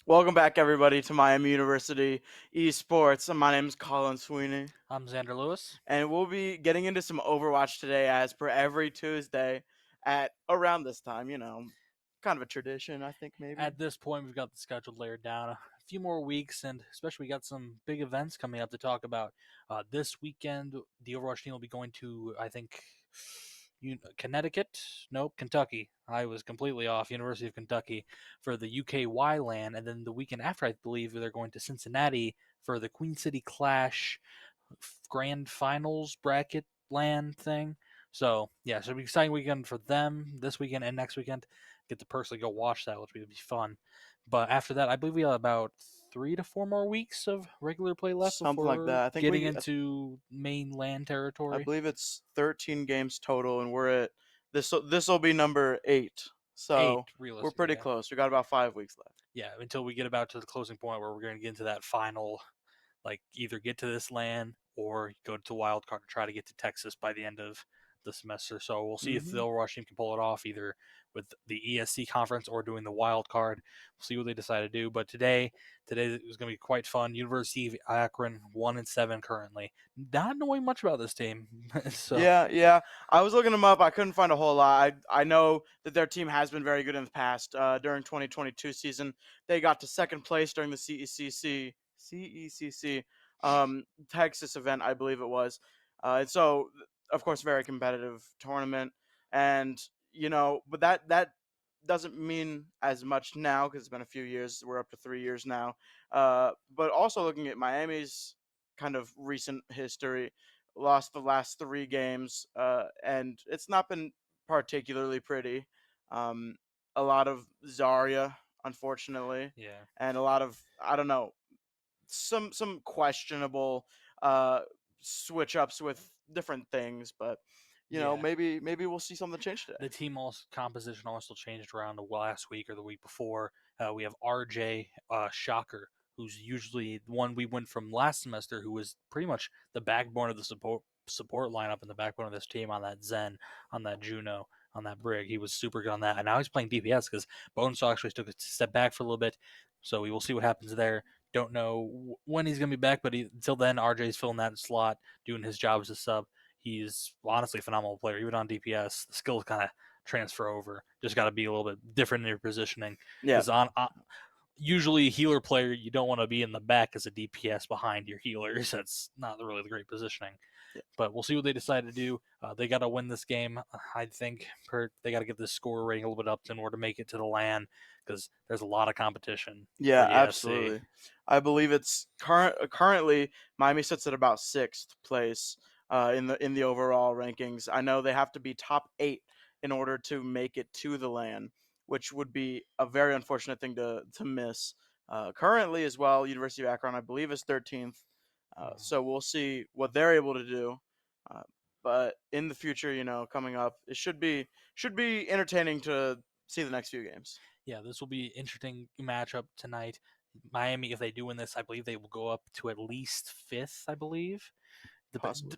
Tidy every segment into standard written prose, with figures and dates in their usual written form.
Welcome back, everybody, to Miami University Esports. My name is Colin Sweeney, I'm Xander Lewis. and we'll be getting into some Overwatch today, as per every Tuesday at around this time. You know, kind of a tradition, I think, maybe. At this point, we've got the schedule layered down a few more weeks, and especially we got some big events coming up to talk about. This weekend, the Overwatch team will be going to, I think, Connecticut? Nope, Kentucky. I was completely off. University of Kentucky for the UKY LAN, and then the weekend after, I believe they're going to Cincinnati for the Queen City Clash Grand Finals bracket LAN thing. So yeah, so it'll be an exciting weekend for them this weekend and next weekend. Get to personally go watch that, which would be fun. But after that, I believe we have about 3 to 4 more weeks of regular play left Something like before that. I think getting into mainland I territory. believe it's 13 games total, and we're at this will be number 8. 8, So we're realistically, pretty yeah. close. We got about 5 weeks left. Yeah, until we get about to the closing point where we're going to get into that final, like either get to this land or go to wild card to try to get to Texas by the end of the semester. So we'll see if the Hmm. Overwatch team can pull it off either with the ESC conference or doing the wild card. We'll see what they decide to do. But today it was going to be quite fun. University of Akron 1-7 currently. Not knowing much about this team, so Yeah. I was looking them up. I couldn't find a whole lot. I know that their team has been very good in the past. During 2022 season, they got to second place during the CECC Texas event, I believe it was. And so, of course, very competitive tournament. And but that doesn't mean as much now because it's been a few years. We're up to 3 years now. But also looking at Miami's kind of recent history, lost the last 3 games, and it's not been particularly pretty. Um, a lot of Zarya, unfortunately, yeah. and a lot of, I don't know, some questionable uh, switch ups with different things, but Yeah. maybe we'll see something change today. The team also composition also changed around the last week or the week before. We have RJ Shocker, who's usually the one we went from last semester, who was pretty much the backbone of the support lineup and the backbone of this team on that Zen, on that Juno, on that Brig. He was super good on that, and now he's playing DPS because Bonesaw actually took a step back for a little bit. So we will see what happens there. Don't know when he's going to be back, but until then, RJ's filling that slot, doing his job as a sub. He's honestly a phenomenal player, even on DPS. The skills kind of transfer over. Just got to be a little bit different in your positioning. Yeah, Because usually healer player, you don't want to be in the back as a DPS behind your healers. That's not really the great positioning. yeah, But we'll see what they decide to do. They got to win this game. I think they got to get this score rating a little bit up in order to make it to the LAN because there's a lot of competition for yeah, ESC. absolutely. I believe it's currently Miami sits at about 6th place in the overall rankings. I know they have to be top 8 in order to make it to the LAN, which would be a very unfortunate thing to miss. Currently, as well, University of Akron, I believe, is 13th. So we'll see what they're able to do. Uh, but in the future, coming up, it should be entertaining to see the next few games. Yeah, this will be an interesting matchup tonight. Miami, if they do win this, I believe they will go up to at least 5th, I believe. Possibly.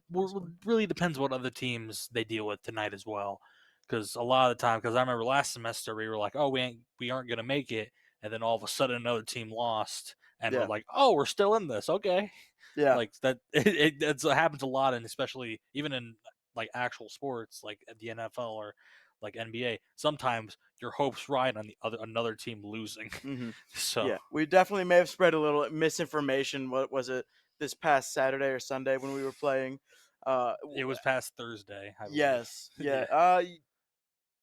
Really depends what other teams they deal with tonight as well. Because a lot of the time, because I remember last semester we were like, oh, we aren't gonna make it, and then all of a sudden another team lost, and we're Yeah. like, oh, we're still in this, okay. Yeah. Like that, it happens a lot, and especially even in like actual sports, like at the NFL or like NBA. Sometimes your hopes ride on another team losing. Hmm. So Yeah. We definitely may have spread a little misinformation. What was it, this past Saturday or Sunday when we were playing? it was past Thursday, I believe. Yes. Yeah. Yeah.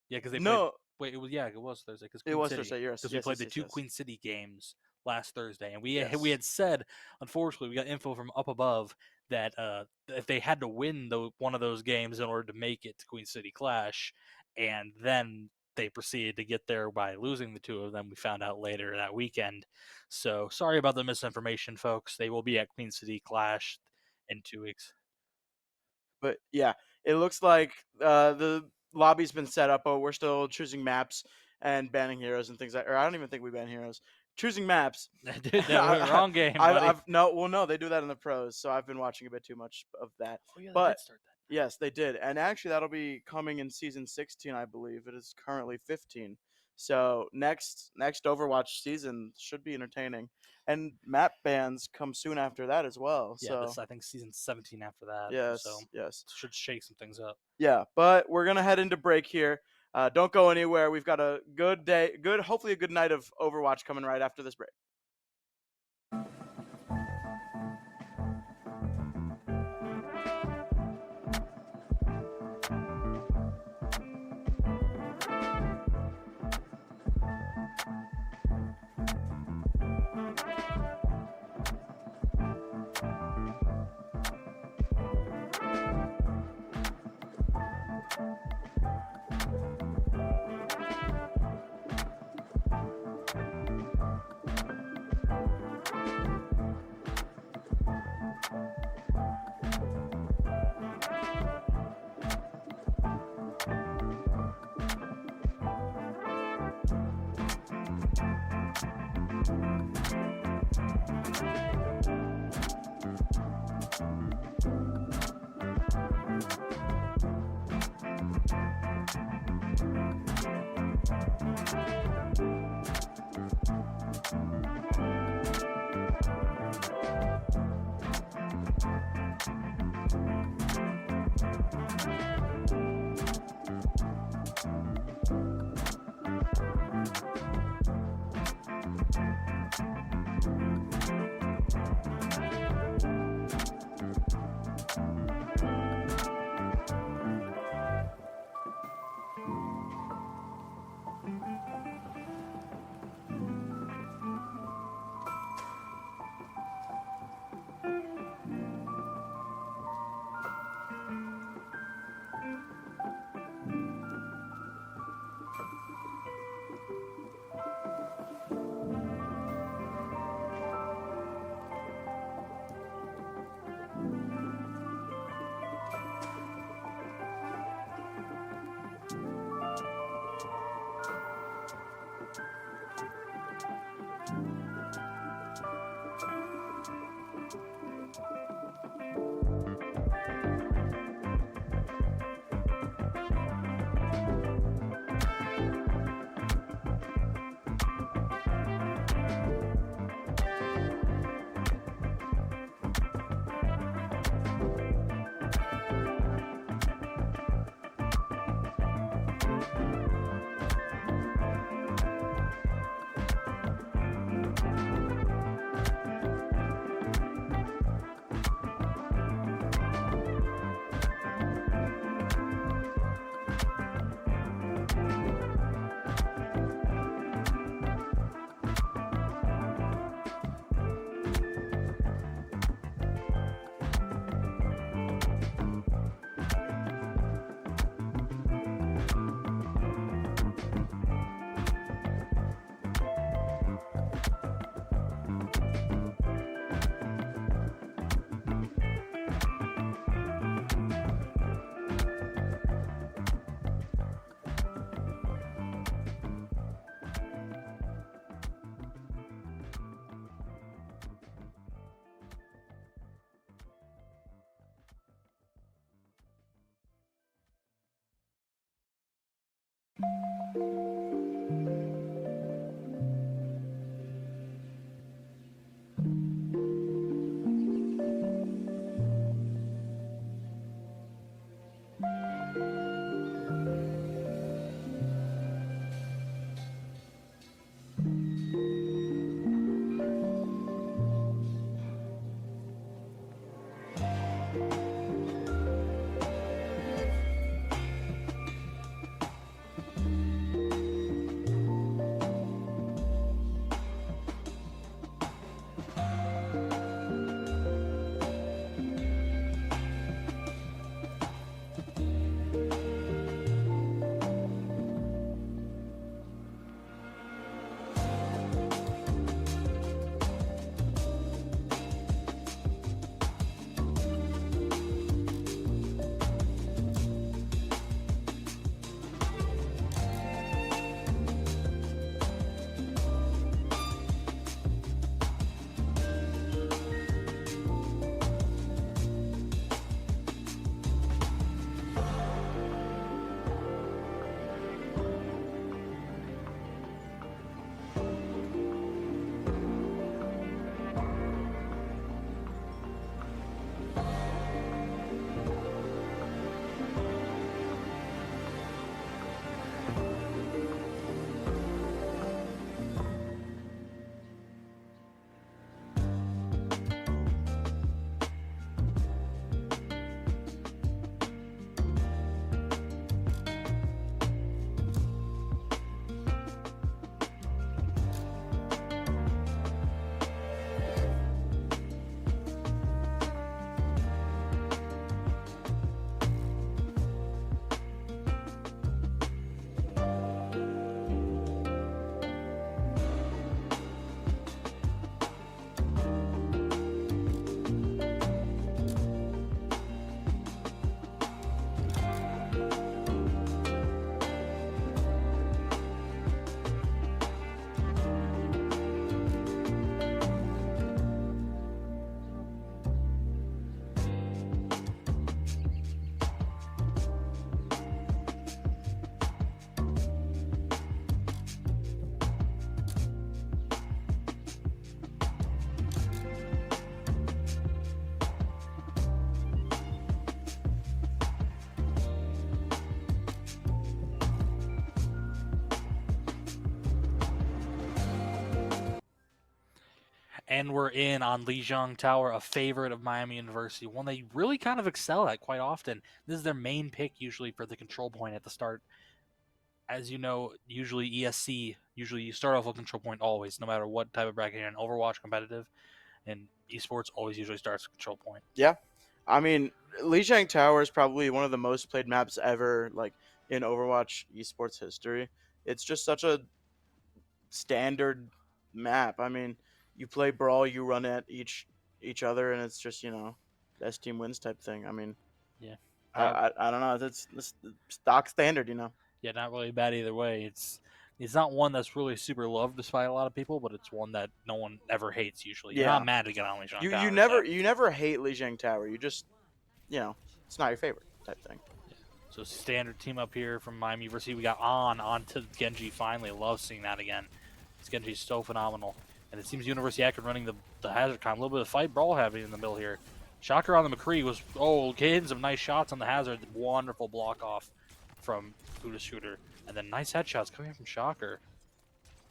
Yeah, because they played. No, Wait, it was Thursday because it Queen was City. Thursday. Yes. Because we Yes. played Yes. the Yes. two Yes. Queen City games last Thursday, and we Yes. had said, unfortunately, we got info from up above that if they had to win one of those games in order to make it to Queen City Clash, and then they proceeded to get there by losing the two of them. We found out later that weekend. So sorry about the misinformation, folks. They will be at Queen City Clash in 2 weeks. But yeah, it looks like the lobby's been set up, but we're still choosing maps and banning heroes and things like. Or I don't even think we ban heroes. Choosing maps. Dude, no, wrong game, buddy. I've no, well, no, they do that in the pros, so I've been watching a bit too much of that. Oh yeah, they But did start that. yes, they did, and actually that'll be coming in season 16, I believe. It is currently 15, so next Overwatch season should be entertaining, and map bans come soon after that as well. Yeah, So this I think season 17 after that. So yes, yes. should shake some things up. Yeah, but we're gonna head into break here. Don't go anywhere. We've got a good day, hopefully a good night of Overwatch coming right after this break. And we're in on Lijiang Tower, a favorite of Miami University, one they really kind of excel at quite often. This is their main pick usually for the control point at the start. As you know, usually ESC, usually you start off with control point always, no matter what type of bracket you're in. Overwatch competitive and esports always usually starts with control point. Yeah, I mean, Lijiang Tower is probably one of the most played maps ever, like in Overwatch esports history. It's just such a standard map. I mean, you play brawl, you run at each other, and it's just best team wins type thing. I mean, Yeah. I don't know. It's stock standard, you know. Yeah, not really bad either way. It's not one that's really super loved despite a lot of people, but it's one that no one ever hates usually. You're not Yeah, mad to get on Lijiang you Tower, so never hate Lijiang Tower. You just it's not your favorite type thing. so standard team up here from Miami University. We got on to Genji finally. Love seeing that again. This Genji's so phenomenal. And it seems University Akron running the hazard con. A little bit of fight brawl happening in the middle here. Shocker on the McCree was getting some nice shots on the hazard. Wonderful block off from Buddha Shooter. And then nice headshots coming from Shocker.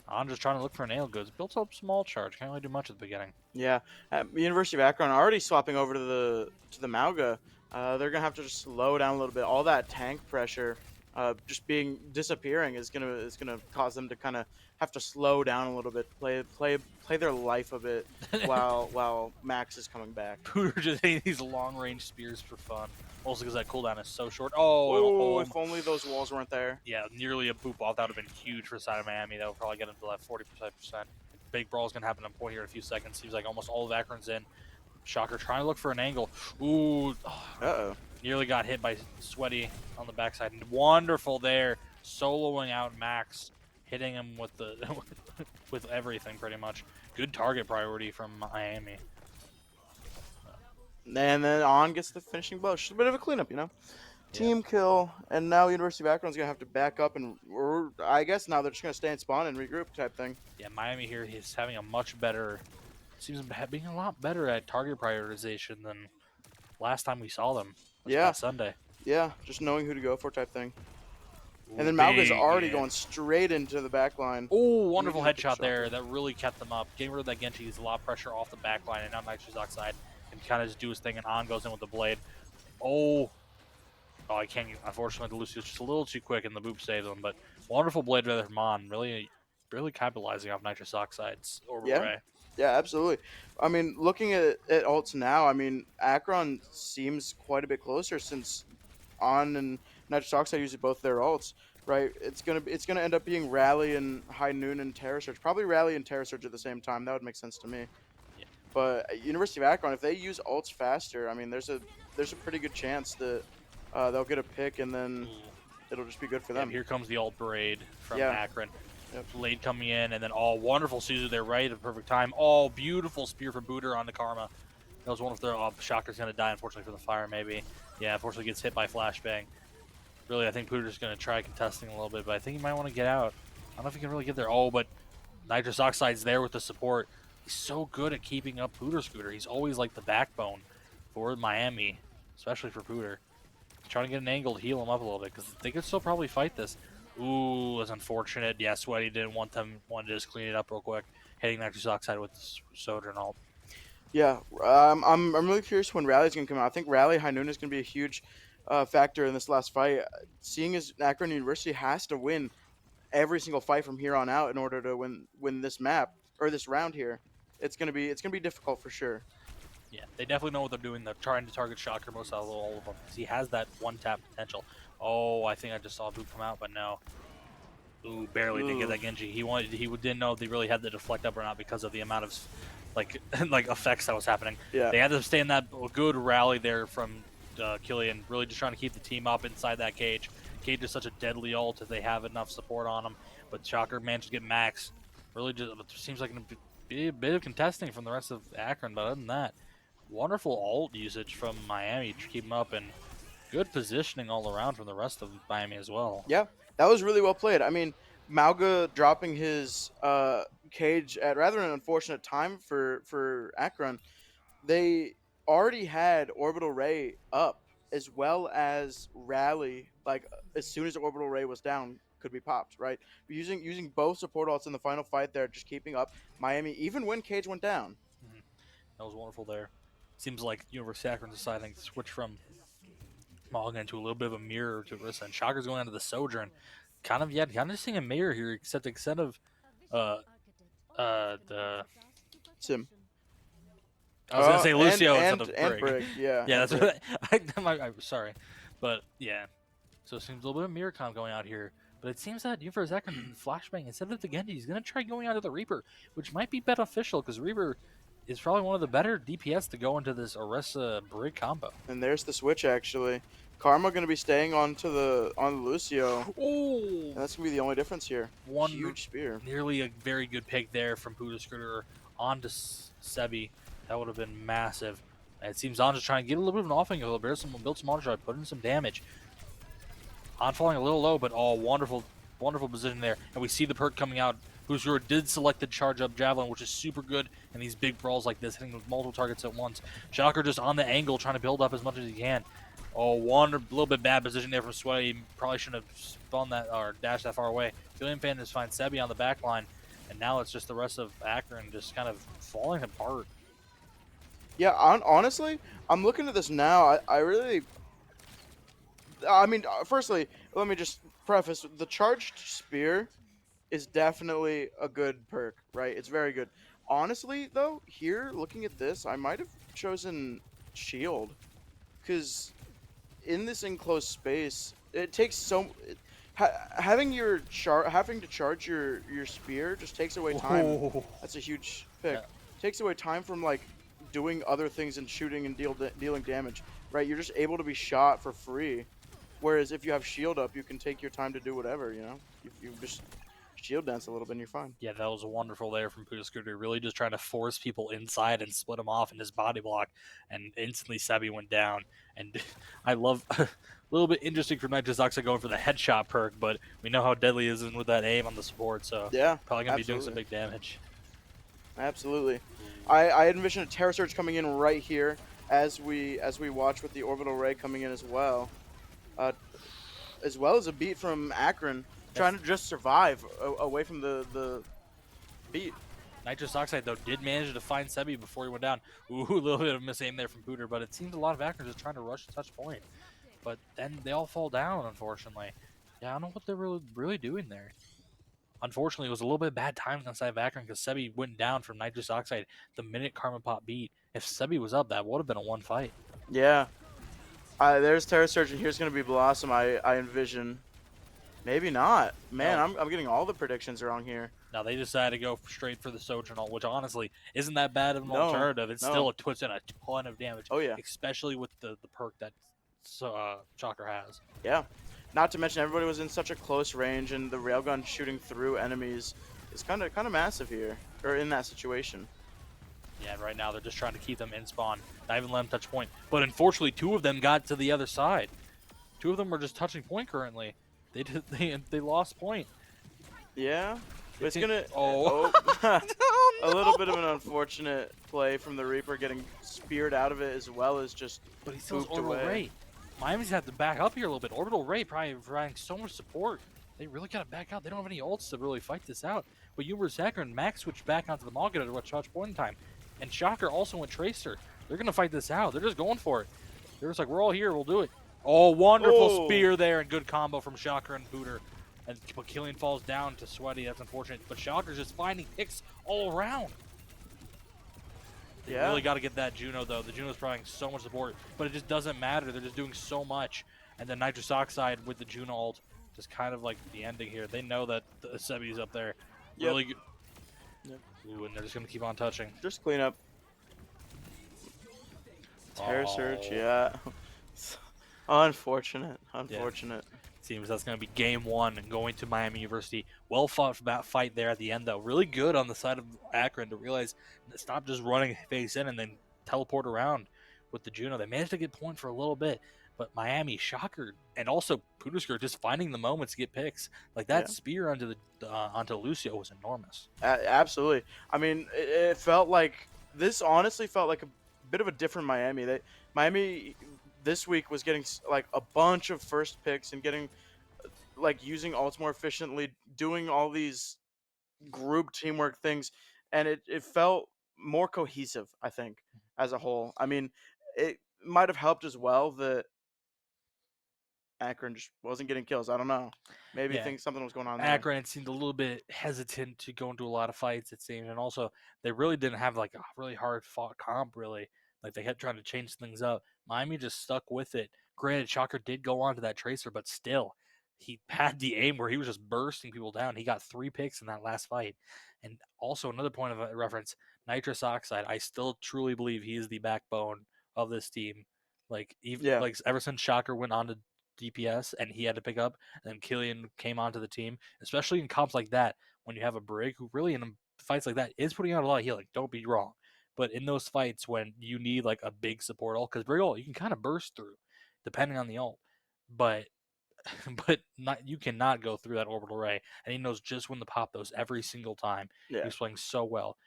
I'm just trying to look for nail goods. Built up small charge. Can't really do much at the beginning. Yeah, at University of Akron already swapping over to the Mauga. They're gonna have to just slow down a little bit. All that tank pressure, just disappearing is gonna cause them to kind of have to slow down a little bit, play their life a bit while Max is coming back. Pooter just hitting these long range spears for fun. Also because that cooldown is so short. Oh, if only those walls weren't there. Yeah, nearly a boop off. That would have been huge for the side of Miami. That would probably get him to that 40%. Big brawl is going to happen on point here in a few seconds. Seems like almost all of Akron's in. Shocker trying to look for an angle. Ooh. Uh-oh. Nearly got hit by Sweaty on the backside. Wonderful there. Soloing out Max. Hitting him with the with everything pretty much. Good target priority from Miami. And then On gets the finishing blow. Just a bit of a cleanup, you know. Team kill, and now University of Akron's gonna have to back up, and I guess now they're just gonna stay in spawn and regroup type thing. Yeah, Miami here, he's having a much better, seems being a lot better at target prioritization than last time we saw them. Last Sunday. Yeah, just knowing who to go for type thing. Ooh, And then Mauga's already going straight into the back line. Oh, wonderful headshot there. That really kept them up. Getting rid of that Genji is a lot of pressure off the back line, and now Nitro's outside and kind of just do his thing, and On goes in with the blade. Oh, I can't. Unfortunately, Lucy was just a little too quick, and the boop saved him. But wonderful blade rather from On. Really capitalizing off Nitrous Oxide's orbital ray. Yeah, absolutely. I mean, looking at ults now, I mean, Akron seems quite a bit closer since On and Nitrous Oxide use both their ults, right? It's gonna end up being Rally and High Noon and Terror Surge. Probably Rally and Terror Surge at the same time. That would make sense to me. Yeah. But at University of Akron, if they use ults faster, I mean, there's a pretty good chance that they'll get a pick, and then it'll just be good for them. Here comes the ult parade from Yeah. Akron. Blade coming in, and then wonderful Suzu there right at the perfect time. Beautiful spear from Booter on the Karma. That was one of their Shocker's going to die, unfortunately, for the fire, maybe. Yeah, unfortunately gets hit by Flashbang. Really, I think Booter's going to try contesting a little bit, but I think he might want to get out. I don't know if he can really get there. But Nitrous Oxide's there with the support. He's so good at keeping up Pooter Scooter. He's always like the backbone for Miami, especially for Pooter. Trying to get an angle to heal him up a little bit, because they could still probably fight this. Ooh, that's unfortunate. Yeah, Sweaty didn't wanted to just clean it up real quick, hitting Nitrous Oxide with Soda and all. Yeah, I'm really curious when Rally's gonna come out. I think Rally High Noon is gonna be a huge factor in this last fight. Seeing as Akron University has to win every single fight from here on out in order to win this map or this round here, it's gonna be difficult for sure. Yeah, they definitely know what they're doing. They're trying to target Shocker most out of all of them, because he has that one-tap potential. I think I just saw Boot come out, but no. Ooh, barely didn't get that Genji. He didn't know if they really had the deflect up or not because of the amount of like effects that was happening. Yeah. They had to stay in that good rally there from Killian, really just trying to keep the team up inside that cage. Cage is such a deadly ult if they have enough support on him, but Shocker managed to get Max. Really just seems like a bit of contesting from the rest of Akron, but other than that, wonderful ult usage from Miami to keep him up, and good positioning all around from the rest of Miami as well. Yeah, that was really well played. I mean, Mauga dropping his cage at rather an unfortunate time for Akron. They already had Orbital Ray up, as well as Rally, like as soon as the Orbital Ray was down, could be popped, right? Using both support ults in the final fight there, just keeping up Miami, even when Cage went down. That was wonderful there. Seems like University of Akron deciding to switch from Mulligan into a little bit of a mirror to Rissa, and Shocker's going onto the Sojourn. Kind of, yeah, kind of seeing a mirror here, except instead of uh the Sim. I was gonna say And Lucio instead and of and Brig. Brig, yeah, Yeah, and that's Brig. what I'm sorry, but yeah. So it seems a little bit of mirror comp going out here. But it seems that Universe Akron flashbang instead of the Genji, he's gonna try going onto the Reaper, which might be beneficial because Reaper is probably one of the better DPS to go into this Orisa Brig combo. And there's the switch actually. Karma gonna be staying on the Lucio, Oh, and that's gonna be the only difference here. one Huge spear. nearly a very good pick there from Buddha Scooter onto Sebi. That would have been massive. And it seems On just trying to get a little bit of an offing, build some on try, put in some damage. On falling a little low, but wonderful, wonderful position there. And we see the perk coming out. Booster did select the charge up javelin, which is super good in these big brawls like this, hitting with multiple targets at once. Shocker just on the angle, trying to build up as much as he can. Oh, one a little bit bad position there from Sweaty. He probably shouldn't have spun that or dashed that far away. Billion Fan just finds Sebi on the back line, and now it's just the rest of Akron just kind of falling apart. Yeah, honestly, I'm looking at this now. I really, I mean, firstly, let me just preface: the charged spear is definitely a good perk, right? It's very good. Honestly, though, here looking at this, I might have chosen shield, because in this enclosed space, it takes having having to charge your spear just takes away time. Oh, That's a huge pick. yeah. Takes away time from like doing other things and shooting and dealing damage. Right, you're just able to be shot for free. Whereas if you have shield up, you can take your time to do whatever. You know, if you just shield dance a little bit, and you're fine. Yeah, that was wonderful there from Buddha Scooter. Really just trying to force people inside and split them off in his body block. And instantly Sebi went down. And I love a little bit interesting for Nitrous Oxide going for the headshot perk, but we know how deadly he is with that aim on the support, so Yeah, probably going to be doing some absolutely. big damage. Absolutely. I envision a Terror Surge coming in right here as we watch with the Orbital Ray coming in uh, as well as a beat from Akron trying to just survive away from the beat. Nitrous Oxide, though, did manage to find Sebi before he went down. Ooh, a little bit of misaim there from Pooter, but it seems a lot of Akron just trying to rush the touch point. But then they all fall down, unfortunately. Yeah, I don't know what they're really doing there. Unfortunately, it was a little bit bad timing on side of Akron because Sebi went down from Nitrous Oxide the minute Karma Pop beat. If Sebi was up, that would have been a one fight. Yeah. There's Terror Surge, and here's going to be Blossom, I envision. Maybe not. Man, No. I'm getting all the predictions wrong here. Now they decided to go straight for the Sojourn, which honestly isn't that bad of an No, alternative. It's no. still puts in a ton of damage. Oh, yeah. Especially with the perk that Shocker has. Yeah. Not to mention everybody was in such a close range, and the railgun shooting through enemies is kind of massive here, or in that situation. Yeah, and right now they're just trying to keep them in spawn, not even let them touch point. But unfortunately, two of them got to the other side. Two of them are just touching point currently. They lost point. Yeah, but it's gonna. Oh. A little bit of an unfortunate play from the Reaper getting speared out of it as well as just But he still has booped Orbital away. Ray. Miami's have to back up here a little bit. Orbital Ray probably providing so much support. They really got to back out. They don't have any ults to really fight this out. But Uber and Max switched back onto the Malkin at what touch point in time. And Shocker also went Tracer. They're going to fight this out. They're just going for it. They're just like, we're all here. We'll do it. Oh, wonderful spear there and good combo from Shocker and Booter. And Killian falls down to Sweaty. That's unfortunate. But Shocker's just finding picks all around. They really got to get that Juno, though. The Juno's providing so much support, but it just doesn't matter. They're just doing so much. And then Nitrous Oxide with the Juno ult, just kind of like the ending here. They know that the Sebi's up there. Yep. Really good. Yep. Ooh, and they're just going to keep on touching. Just clean up. Terror Surge, yeah. Unfortunate. Unfortunate. Yeah. Seems that's going to be game one and going to Miami University. Well fought for that fight there at the end, though. Really good on the side of Akron to realize stop just running face in and then teleport around with the Juno. They managed to get point for a little bit, but Miami, Shocker, and also Pudusker just finding the moments to get picks. Like that spear onto the onto Lucio was enormous. Absolutely. I mean, it felt like this. Honestly, felt like a bit of a different Miami. Miami this week was getting like a bunch of first picks and getting like using ults more efficiently, doing all these group teamwork things, and it felt more cohesive, I think, as a whole. I mean, it might have helped as well that Akron just wasn't getting kills. I don't know. Maybe Yeah, think something was going on there. Akron seemed a little bit hesitant to go into a lot of fights, it seemed, and also they really didn't have like a really hard fought comp. Really, like they kept trying to change things up. Miami just stuck with it. Granted, Shocker did go on to that tracer, but still, he had the aim where he was just bursting people down. He got 3 picks in that last fight, and also another point of reference: nitrous oxide. I still truly believe he is the backbone of this team. Like even Yeah, like ever since Shocker went on to DPS and he had to pick up, and then Killian came onto the team, especially in comps like that, when you have a Brig who really in fights like that is putting out a lot of healing. Don't be wrong. But in those fights when you need like a big support ult, because Brig ult you can kind of burst through, depending on the ult. But but not you cannot go through that orbital ray. And he knows just when to pop those every single time. He yeah, was playing so well.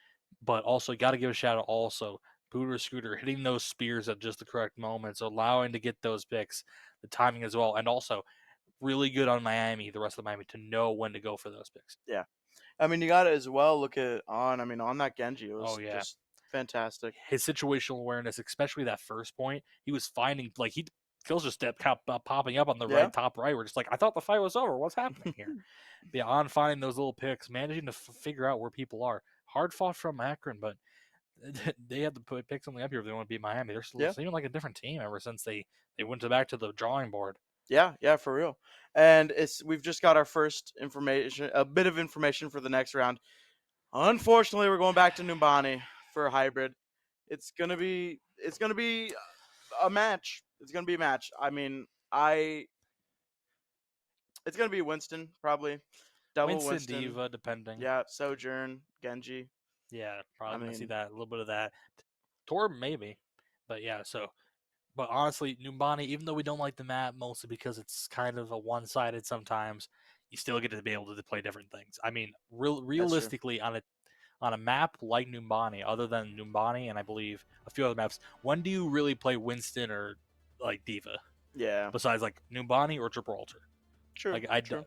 But also got to give a shout out also Booter Scooter hitting those spears at just the correct moments, allowing to get those picks, the timing as well, and also really good on Miami, the rest of Miami, to know when to go for those picks. yeah. I mean, you got to as well look at on. I mean, on that Genji, it Oh was yeah, just fantastic. his situational awareness, especially that first point, he was finding like he kills just kept popping up on the Yeah, right top right. We're just like, I thought the fight was over. What's happening here? But yeah, on finding those little picks, managing to figure out where people are. Hard fought from Akron, but they had to pick something up here if they want to beat Miami. They're still yeah, seeming like a different team ever since they went back to the drawing board. yeah, yeah, for real. And we've just got our first information, a bit of information for the next round. Unfortunately, we're going back to Numbani for a hybrid. It's gonna be a match. It's gonna be a match. I mean, it's gonna be Winston probably, double Winston Winston. Diva, depending. Yeah, Sojourn, Genji. Yeah, I probably gonna see mean, that a little bit of that. Torb maybe, but yeah. So, but honestly, Numbani, even though we don't like the map mostly because it's kind of a one-sided sometimes, you still get to be able to play different things. I mean, that's true. realistically, on a map like Numbani, other than Numbani and I believe a few other maps, when do you really play Winston or like Diva Yeah, besides like Numbani or Gibraltar? true, Like true.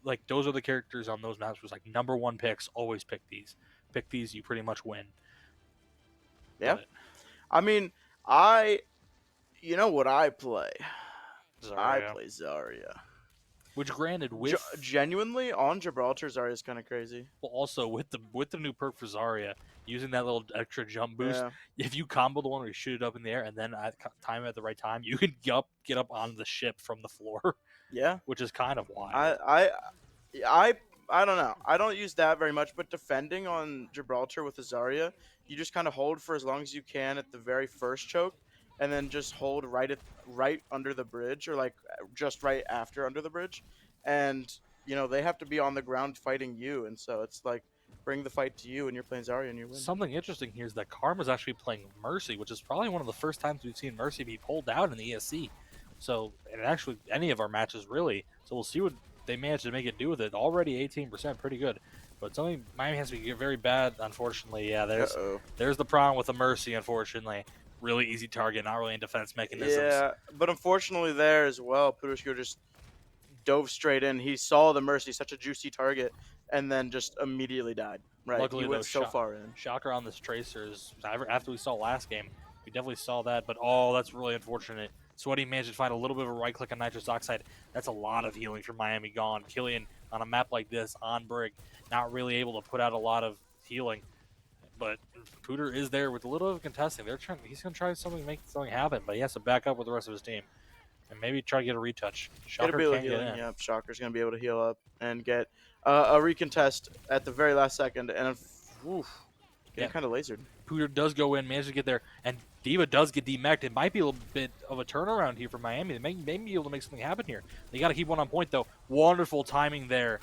like those are the characters on those maps. Was like number one picks. Always pick these. Pick these, you pretty much win. Yeah. But I mean, I you know what I play? I Zarya, play Zarya. which granted with Genuinely on Gibraltar, Zarya is kind of crazy. well, also with the new perk for Zarya, using that little extra jump boost, Yeah, if you combo the one where you shoot it up in the air and then time at the right time, you can get up on the ship from the floor, yeah. which is kind of I wild. I I I don't know. I don't use that very much, but defending on Gibraltar with the Zarya, you just kind of hold for as long as you can at the very first choke, and then just hold right under the bridge, or like just right after under the bridge, and they have to be on the ground fighting you, and so it's like bring the fight to you, and you're playing Zarya and you win. Something interesting here is that Karma's actually playing Mercy, which is probably one of the first times we've seen Mercy be pulled out in the ESC. So, and actually, any of our matches really. So we'll see what they manage to make it do with it. Already 18%, pretty good. But something Miami has to get very bad, unfortunately. Yeah, Uh-oh. there's the problem with the Mercy, unfortunately. Really easy target, not really in defense mechanisms. Yeah, but unfortunately there as well, Pudushko just dove straight in. He saw the Mercy, such a juicy target, and then just immediately died. Right, he Luckily, though, went so far in. Shocker on this Tracer is after we saw last game, we definitely saw that. But oh, that's really unfortunate. Sweaty managed to find a little bit of a right click on nitrous oxide. That's a lot of healing for Miami gone. Killian on a map like this on Brig, not really able to put out a lot of healing. But Pooter is there with a little bit of contesting. He's gonna try something, make something happen, but he has to back up with the rest of his team and maybe try to get a retouch. Get a Shocker bit of can't get healing. in. Yep, Shocker's going to be able to heal up and get a recontest at the very last second. And getting Yeah, kind of lasered. Pooter does go in, manages to get there, and Diva does get demeched. It might be a little bit of a turnaround here for Miami. They may be able to make something happen here. They got to keep one on point, though. Wonderful timing there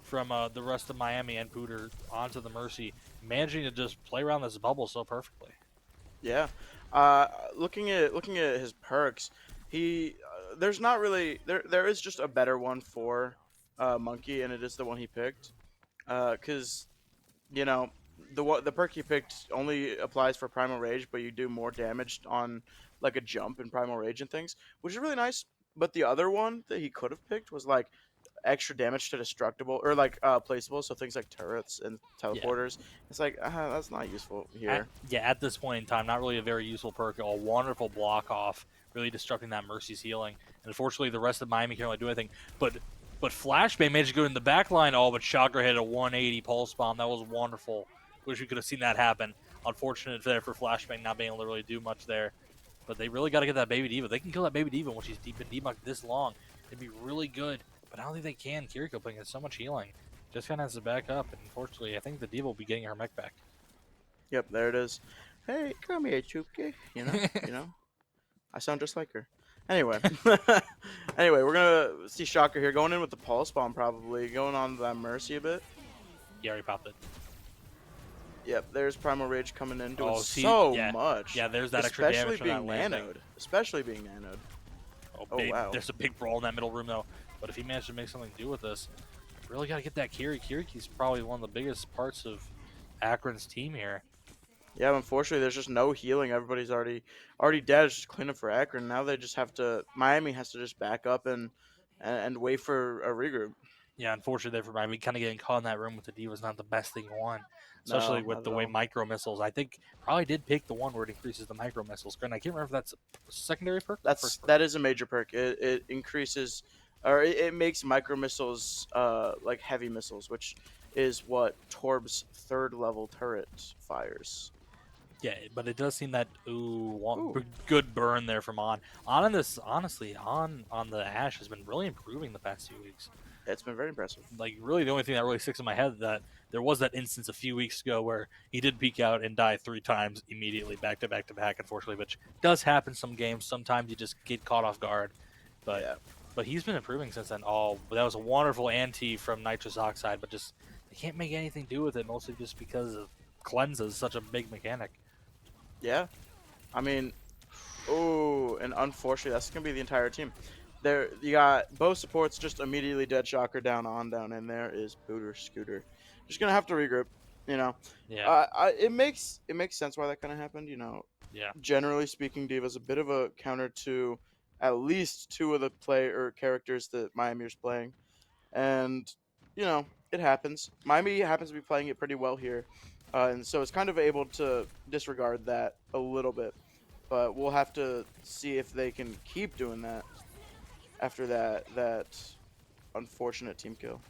from the rest of Miami and Pooter onto the Mercy, managing to just play around this bubble so perfectly. Yeah. Looking at his perks, he there's not really there is just a better one for Monkey, and it is the one he picked. Because you know the perk he picked only applies for Primal Rage, but you do more damage on like a jump in Primal Rage and things, which is really nice. But the other one that he could have picked was like extra damage to destructible or like placeable, so things like turrets and Yeah. teleporters. It's like that's not useful At, here. yeah, at this point in time, not really a very useful perk. A wonderful block off, really disrupting that Mercy's healing. And unfortunately, the rest of Miami can't really do anything. But Flashbang managed to go in the back line. Oh, but Shocker hit a 180 pulse bomb. That was wonderful. Wish we could have seen that happen. Unfortunate there for Flashbang not being able to really do much there. But they really got to get that Baby Diva. They can kill that Baby Diva when she's deep in debunked this long. It'd be really good. But I don't think they can. Kiriko putting in so much healing. Just kind of has to back up. And unfortunately, I think the Diva will be getting her mech back. Yep, there it is. Hey, come here, Chuki. You know, I sound just like her. Anyway, anyway, we're gonna see Shocker here going in with the pulse bomb, probably going on that Mercy a bit. He already popped it. Yep, there's Primal Rage coming in, doing Oh, see, so yeah, much. yeah. There's that extra Especially damage from that being landing. nanoed. Especially being nanoed. Oh, Wow. There's a big brawl in that middle room though. But if he managed to make something do with this, really got to get that Kiri. Kiriki's probably one of the biggest parts of Akron's team here. Yeah, unfortunately, there's just no healing. Everybody's already dead. It's just cleanup for Akron. Now they just have to. Miami has to just back up and wait for a regroup. Yeah, unfortunately there for Miami, kind of getting caught in that room with the D was not the best thing you want. No, Especially not with at the way all. micro missiles. I think probably did pick the one where it increases the micro missiles. Granted, I can't remember if that's a secondary perk or first perk. That is a major perk. It increases, or it makes micro missiles like heavy missiles, which is what Torb's third level turret fires. Yeah, but it does seem that Ooh. good burn there from on in this honestly on the Ash has been really improving the past few weeks. It's been very impressive. Like really the only thing that really sticks in my head that there was that instance a few weeks ago where he did peek out and die 3 times immediately back to back to back, unfortunately, which does happen some games. Sometimes you just get caught off guard, but Yeah. but he's been improving since then. Oh, that was a wonderful anti from nitrous oxide, but just they can't make anything do with it, mostly just because of cleanse is such a big mechanic. Yeah. I mean, oh, and unfortunately, that's gonna be the entire team. There, you got both supports just immediately dead. Shocker down on down, and there is Booter Scooter. Just gonna have to regroup. You know, Yeah, it makes sense why that kind of happened. You know, yeah. generally speaking, Diva's a bit of a counter to at least two of the play or characters that Miami is playing, and you know it happens. Miami happens to be playing it pretty well here, and so it's kind of able to disregard that a little bit. But we'll have to see if they can keep doing that after that unfortunate team kill.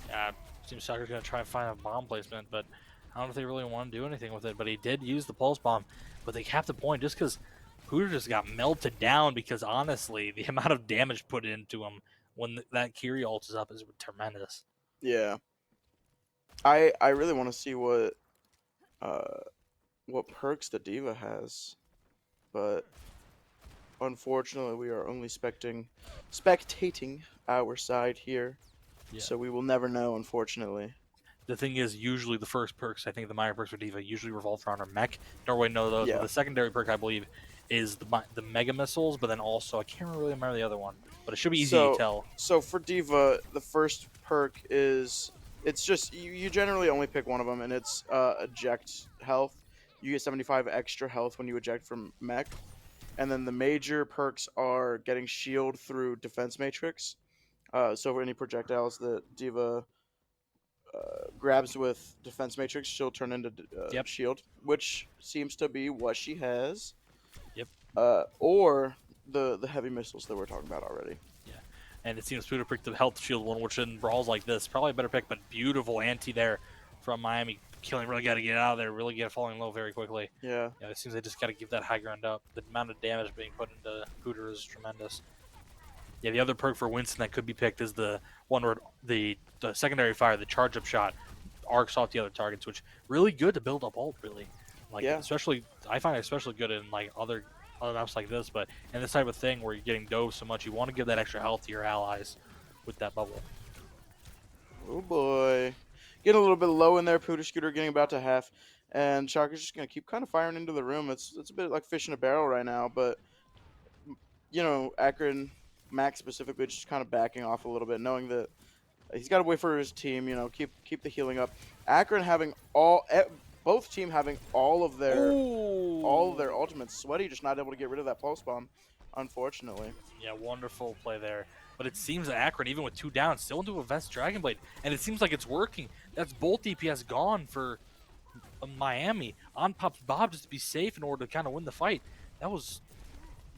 Yeah, seems Shocker's gonna try and find a bomb placement, but I don't know if they really want to do anything with it. But he did use the pulse bomb, but they capped the point just because Hooter just got melted down. Because honestly, the amount of damage put into him when that Kiri ult is up is tremendous. Yeah, I really want to see uh what perks the Diva has, but unfortunately we are only spectating our side here, Yeah. so we will never know. Unfortunately. The thing is, usually the first perks, I think the minor perks for Diva usually revolve around her mech. Don't really know those, but Yeah. the secondary perk I believe is the mega missiles, but then also I can't really remember the other one, but it should be easy to tell. So for Diva, the first perk is it's just you generally only pick one of them, and it's eject health. You get 75 extra health when you eject from mech, and then the major perks are getting shield through defense matrix. So for any projectiles that Diva grabs with defense matrix, she'll turn into Yep. shield, which seems to be what she has. Yep. Or the heavy missiles that we're talking about already. Yeah, and it seems Pluto picked the health shield one, which in brawls like this probably a better pick, but beautiful anti there from Miami. Killing really got to get out of there, really get falling low very quickly. Yeah. Yeah, it seems they just got to give that high ground up. The amount of damage being put into Hooter is tremendous. Yeah, the other perk for Winston that could be picked is the one where the secondary fire, the charge up shot, arcs off the other targets, which really good to build up ult. Really, like Yeah. especially I find it especially good in like other maps like this, but in this type of thing where you're getting dove so much, you want to give that extra health to your allies with that bubble. Oh boy. Getting a little bit low in there. Pooter Scooter getting about to half. And Shocker's just going to keep kind of firing into the room. It's a bit like fish in a barrel right now. But, you know, Akron, Max specifically, just kind of backing off a little bit, knowing that he's got to wait for his team, you know, keep the healing up. Akron having both team having all of their ultimates. Sweaty just not able to get rid of that pulse bomb. unfortunately. Yeah, wonderful play there. But it seems that Akron, even with 2 down, still into a Vest Dragon Blade, and it seems like it's working. That's both DPS gone for Miami. On pops Bob just to be safe in order to kind of win the fight. That was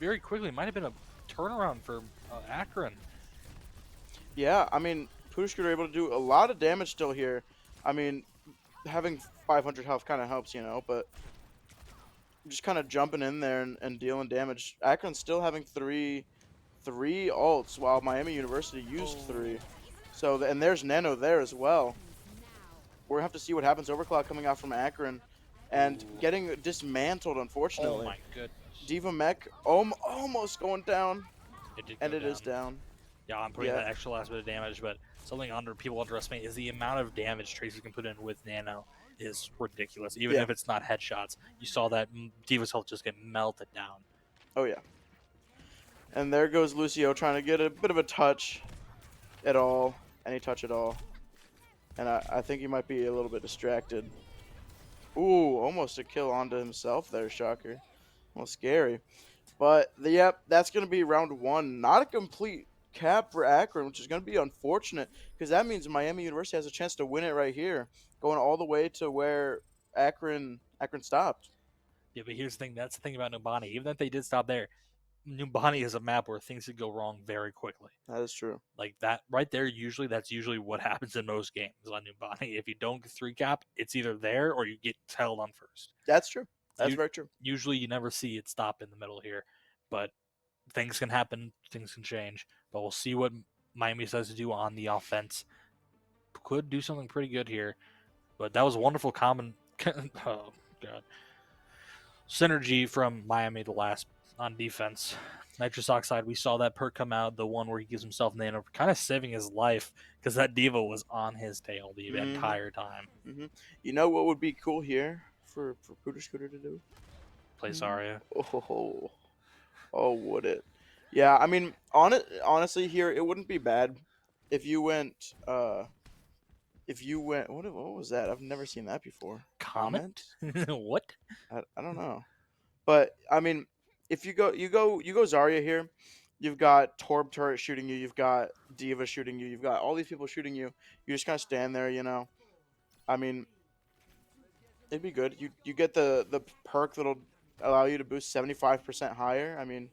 very quickly. It might have been a turnaround for Akron. Yeah, I mean, Pushkin are able to do a lot of damage still here. I mean, having 500 health kind of helps, but just kind of jumping in there and dealing damage. Akron's still having three ults, while Miami University used 3. So, and there's Nano there as well. We're going to have to see what happens. Overclock coming out from Akron and getting dismantled, Oh unfortunately. my goodness. Diva Mech almost going down, It did and go it down. is down. Yeah, I'm putting that extra last bit of damage, but something people underestimate is the amount of damage Tracer can put in with Nano is ridiculous. Even if it's not headshots, you saw that Diva's health just get melted down. Oh yeah. And there goes Lucio trying to get a bit of a touch at all, any touch at all. And I think he might be a little bit distracted. Ooh, almost a kill onto himself there, Shocker. Well, scary. But, yep, that's going to be round 1. Not a complete cap for Akron, which is going to be unfortunate because that means Miami University has a chance to win it right here, going all the way to where Akron stopped. Yeah, but here's the thing. That's the thing about Numbani. Even if they did stop there, Numbani is a map where things could go wrong very quickly. That is true. Like that right there, that's usually what happens in most games on Numbani. If you don't get 3 cap, it's either there or you get held on first. That's true. That's very true. Usually you never see it stop in the middle here, but things can happen, things can change. But we'll see what Miami decides to do on the offense. Could do something pretty good here, but that was a wonderful oh god, synergy from Miami the last on defense. Nitrous Oxide, we saw that perk come out, the one where he gives himself Nano, kind of saving his life because that Diva was on his tail the entire time. You know what would be cool here for Pooter Scooter to do? Play Zarya. Oh, would it? Yeah, I mean, honestly, here it wouldn't be bad if you went. What was that? I've never seen that before. Comment? What? I don't know, but I mean, if you go Zarya here, you've got Torb turret shooting you, you've got Diva shooting you, you've got all these people shooting you. You just kind of stand there, I mean, it'd be good. You get the perk that'll allow you to boost 75% higher. I mean,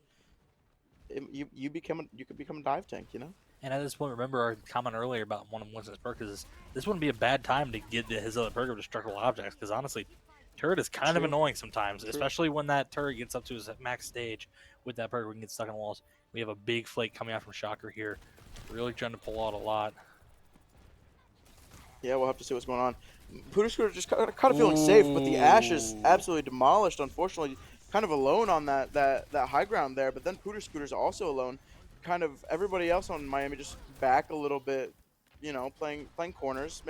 you could become a dive tank, And at this point, remember our comment earlier about one of Winston's perks is this wouldn't be a bad time to get his other perk of destructible objects because honestly, turret is kind of annoying sometimes, especially when that turret gets up to his max stage. With that perk, we can get stuck on walls. We have a big flake coming out from Shocker here, really trying to pull out a lot. Yeah, we'll have to see what's going on. Pooter Scooter just kind of feeling safe, but the Ash is absolutely demolished. Unfortunately, kind of alone on that high ground there. But then Pooter Scooter's also alone. Kind of everybody else on Miami just back a little bit, playing corners,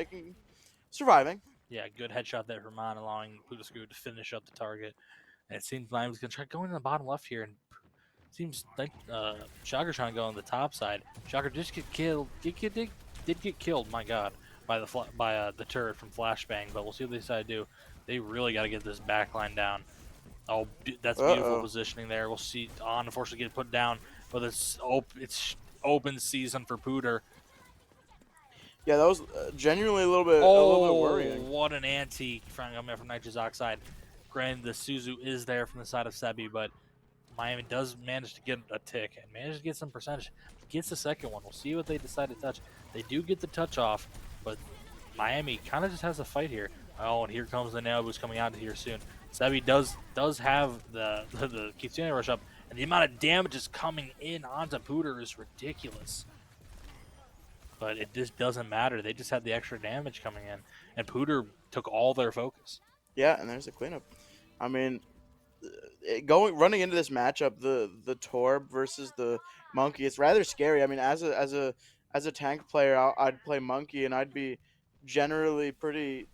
surviving. Yeah, good headshot there from Mon, allowing Pooter Scooter to finish up the target. And it seems Miami's going to try going to the bottom left here, and it seems like Shocker trying to go on the top side. Shocker just get killed. Did get killed, my god, by the turret from Flashbang, but we'll see what they decide to do. They really got to get this back line down. Oh, that's beautiful positioning there. We'll see On, unfortunately, get put down, but it's open season for Pooter. Yeah, that was genuinely a little bit worrying. What an anti from Nitrous Oxide. Granted, the Suzu is there from the side of Sebi, but Miami does manage to get a tick and manage to get some percentage. Gets the second one. We'll see what they decide to touch. They do get the touch off, but Miami kind of just has a fight here. Oh, and here comes the nail boost coming out here soon. Sebi does have the Kitsune rush up, and the amount of damage is coming in onto Pooter is ridiculous. But it just doesn't matter. They just had the extra damage coming in, and Pooter took all their focus. Yeah, and there's the cleanup. I mean, running into this matchup, the Torb versus the Monkey, it's rather scary. I mean, as a tank player, I'd play Monkey, and I'd be generally pretty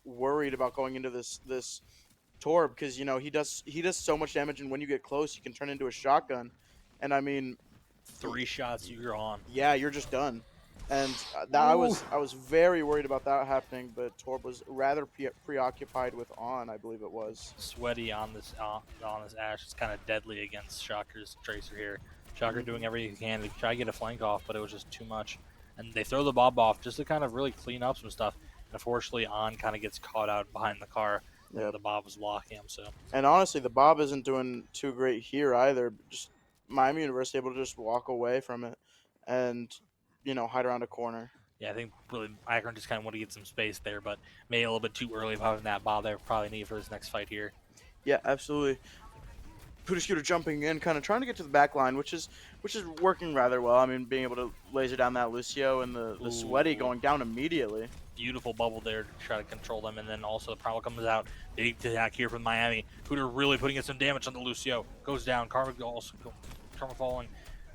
worried about going into this Torb because he does so much damage, and when you get close, you can turn into a shotgun, and I mean, 3 shots, you're on. Yeah, you're just done. And that Ooh. I was very worried about that happening, but Torb was rather preoccupied with On, I believe it was. Sweaty on this Ash is kind of deadly against Shocker's Tracer here. Shocker doing Hmm. everything he can to try to get a flank off, but it was just too much. And they throw the Bob off just to kind of really clean up some stuff. And unfortunately, On kind of gets caught out behind the car when Yep. the Bob was blocking him. So And honestly, the Bob isn't doing too great here either. Just Miami University able to just walk away from it and hide around a corner. yeah, I think really Akron just kind of want to get some space there, but maybe a little bit too early of having that Bob there. Probably need for his next fight here. Yeah, absolutely. Scooter jumping in, kind of trying to get to the back line, which is working rather well. I mean, being able to laser down that Lucio and the Sweaty Ooh, going down immediately. beautiful bubble there to try to control them, and then also the Prowl comes out. Big attack here from Miami. Hooter really putting in some damage on the Lucio. Goes down. Karma falling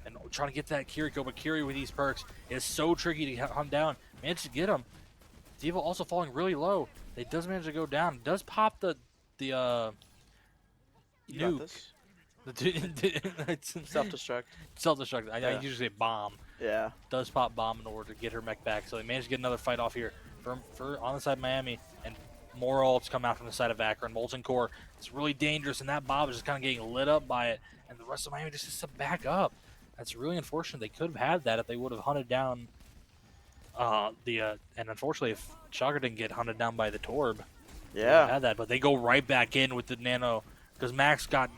and trying to get that Kiriko, but Kiri with these perks is so tricky to hunt down. Managed to get him. Diva also falling really low. They does manage to go down. Does pop the You got nuke. this. It's Self-destruct. self-destruct. I Yeah. usually say bomb. Yeah. Does pop bomb in order to get her mech back. So they managed to get another fight off here for on the side of Miami, and more ults come out from the side of Akron. Molten Core, it's really dangerous, and that Bob is just kind of getting lit up by it, and the rest of Miami just has to back up. That's really unfortunate. They could have had that if they would have hunted down and unfortunately if Shocker didn't get hunted down by the Torb, they would have Yeah. had that. But they go right back in with the Nano because Max got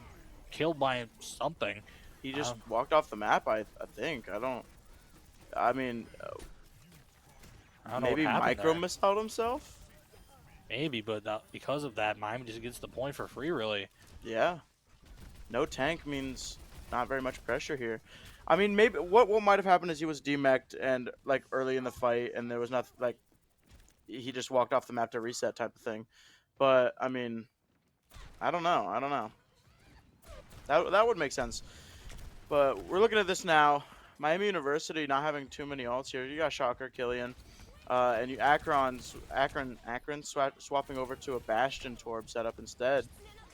killed by something. He just walked off the map. I think. I don't. I mean, I don't know what maybe happened Micro there. missed out himself. Maybe, but because of that, Miami just gets the point for free, really. Yeah. No tank means not very much pressure here. I mean, maybe what might have happened is he was demeched and like early in the fight, and there was nothing like he just walked off the map to reset type of thing. But I mean, I don't know. I don't know. That would make sense. But we're looking at this now. Miami University not having too many ults here. You got Shocker, Killian, and you Akron swapping over to a Bastion Torb setup instead.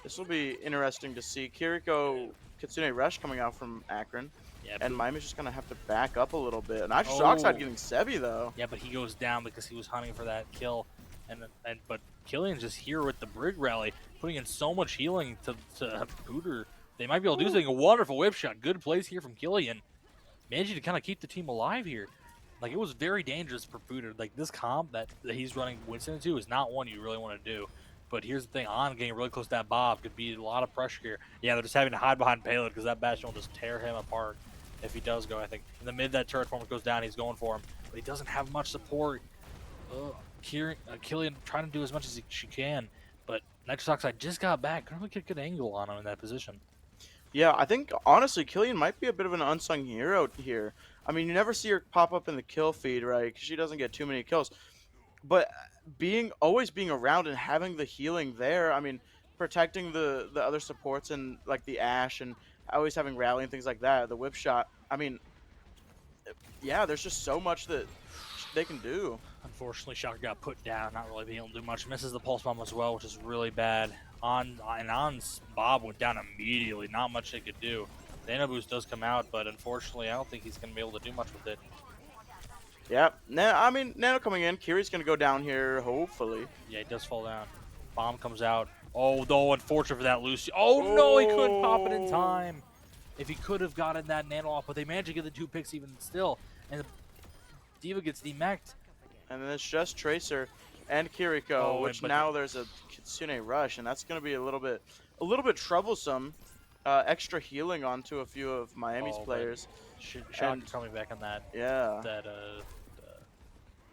This will be interesting to see. Kiriko Kitsune Rush coming out from Akron, Yeah, and Miami's just gonna have to back up a little bit. Nitrous oh, Oxide getting Sevi though. yeah, but he goes down because he was hunting for that kill, and but Killian's just here with the Brig rally, putting in so much healing to Hooter. They might be able to do something. A wonderful whip shot, good plays here from Killian, managing to kind of keep the team alive here. Like it was very dangerous for Hooter. Like this comp that he's running Winston into is not one you really want to do. But here's the thing: on getting really close to that Bob could be a lot of pressure here. Yeah, they're just having to hide behind payload because that Bastion will just tear him apart if he does go. I think in the mid that turret form goes down, he's going for him, but he doesn't have much support. Killian trying to do as much as she can, but Nitrous Oxide just got back. Couldn't really get a good angle on him in that position. Yeah, I think honestly, Killian might be a bit of an unsung hero here. I mean, you never see her pop up in the kill feed, right? Because she doesn't get too many kills. But always being around and having the healing there, I mean, protecting the other supports and like the Ash and always having rally and things like that, the whip shot. I mean, yeah, there's just so much that they can do. Unfortunately, Shocker got put down, not really being able to do much. Misses the pulse bomb as well, which is really bad. On's Bob went down immediately. Not much they could do. The Nano boost does come out, but unfortunately, I don't think he's going to be able to do much with it. Yeah, I mean, Nano coming in. Kiri's gonna go down here, hopefully. Yeah, he does fall down. Bomb comes out. Oh, no, unfortunate for that Lucy. Oh, no, he couldn't pop it in time. If he could have gotten that Nano off, but they managed to get the 2 picks even still. And the Diva gets demeched. And then it's just Tracer and Kiriko, Oh, which but now there's a Kitsune Rush, and that's gonna be a little bit troublesome. Extra healing onto a few of Miami's players. Shocker coming back on that. Yeah.